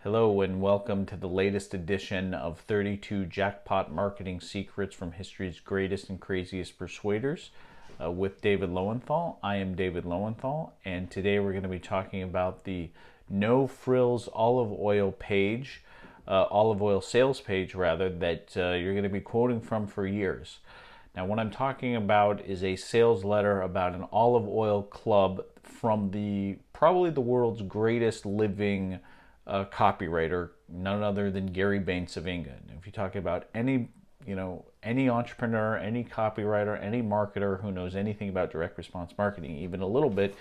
Hello and welcome to the latest edition of 32 Jackpot Marketing Secrets from History's Greatest and Craziest Persuaders with David Lowenthal. I am David Lowenthal, and today we're going to be talking about the No-Frills olive oil page, olive oil sales page rather, that you're going to be quoting from for years. Now, what I'm talking about is a sales letter about an olive oil club from probably the world's greatest living copywriter, none other than Gary Bencivenga. If you talk about any entrepreneur, any copywriter, any marketer who knows anything about direct response marketing, even a little bit,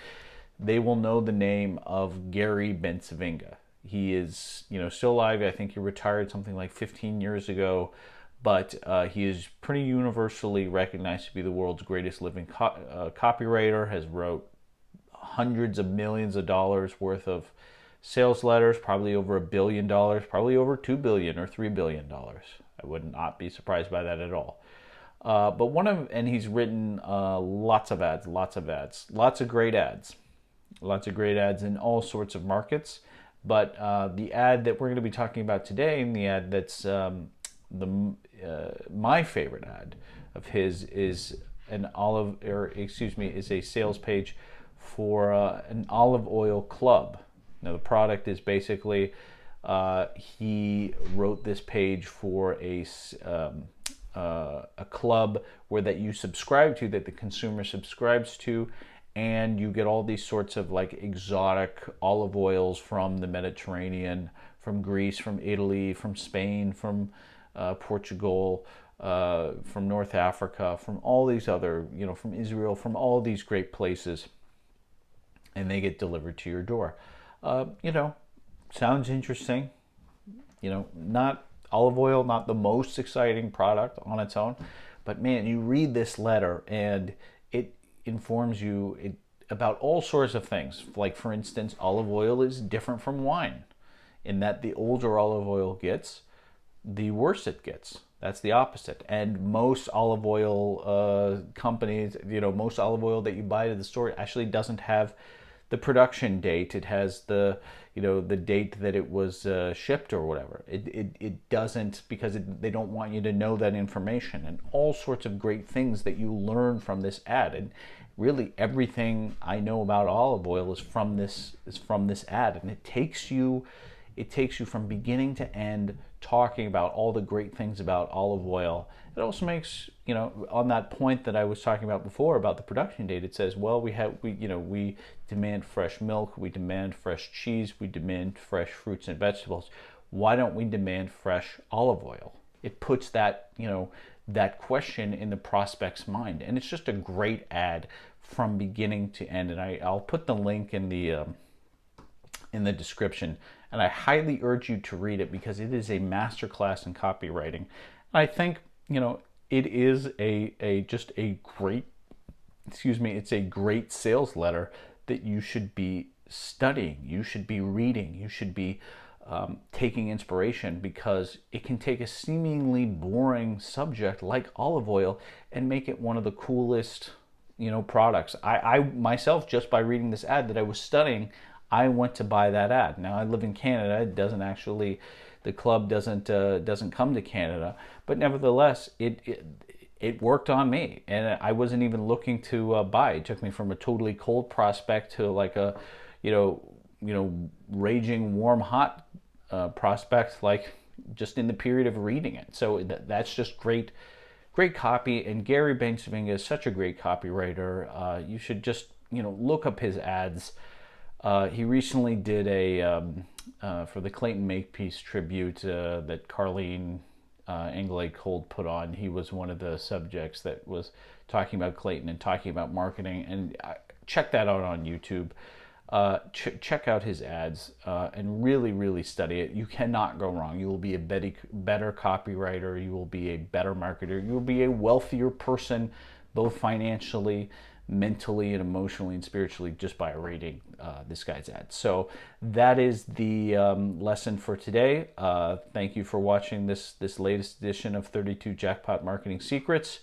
they will know the name of Gary Bencivenga. He is, still alive. I think he retired something like 15 years ago, but he is pretty universally recognized to be the world's greatest living copywriter. Has wrote hundreds of millions of dollars worth of sales letters, probably over $1 billion, probably over $2 billion or $3 billion. I would not be surprised by that at all. And he's written lots of great ads in all sorts of markets. But the ad that we're going to be talking about today, and the ad that's my favorite ad of his, is is a sales page for an olive oil club. Now, the product is basically, he wrote this page for a club that you subscribe to, that the consumer subscribes to, and you get all these sorts of like exotic olive oils from the Mediterranean, from Greece, from Italy, from Spain, from Portugal, from North Africa, from all these other, from Israel, from all these great places, and they get delivered to your door. Sounds interesting. Not olive oil, not the most exciting product on its own, but man, you read this letter and it informs you about all sorts of things. Like, for instance, olive oil is different from wine in that the older olive oil gets, the worse it gets. That's the opposite. And most olive oil companies, most olive oil that you buy at the store actually doesn't have the production date. It has the date that it was shipped or whatever. It doesn't, because they don't want you to know that information, and all sorts of great things that you learn from this ad. And really everything I know about olive oil is from this ad, and it takes you from beginning to end talking about all the great things about olive oil. It also makes, on that point that I was talking about before about the production date, it says, well, we demand fresh milk, we demand fresh cheese, we demand fresh fruits and vegetables. Why don't we demand fresh olive oil? It puts that, that question in the prospect's mind. And it's just a great ad from beginning to end. And I'll put the link in the description, and I highly urge you to read it, because it is a masterclass in copywriting. I think, it is it's a great sales letter that you should be studying, you should be reading, you should be taking inspiration, because it can take a seemingly boring subject like olive oil and make it one of the coolest, products. I myself, just by reading this ad that I was studying, I went to buy that ad. Now, I live in Canada. It doesn't actually, the club doesn't come to Canada, but nevertheless, it worked on me, and I wasn't even looking to buy. It took me from a totally cold prospect to like a, raging warm hot prospect, like just in the period of reading it. So that's just great copy. And Gary Bencivenga is such a great copywriter. You should just look up his ads. He recently did for the Clayton Makepeace tribute that Carlene Anglais-Cold put on. He was one of the subjects that was talking about Clayton and talking about marketing. And check that out on YouTube. Check out his ads and really, really study it. You cannot go wrong. You will be a better copywriter. You will be a better marketer. You will be a wealthier person, both financially, mentally, and emotionally and spiritually, just by reading this guy's ads. So that is the lesson for today. Thank you for watching this latest edition of 32 Jackpot Marketing Secrets.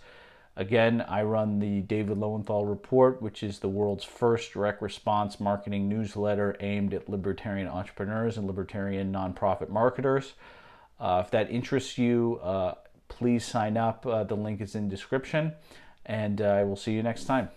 Again, I run the David Lowenthal Report, which is the world's first direct response marketing newsletter aimed at libertarian entrepreneurs and libertarian nonprofit marketers. If that interests you, please sign up. The link is in the description, and I will see you next time.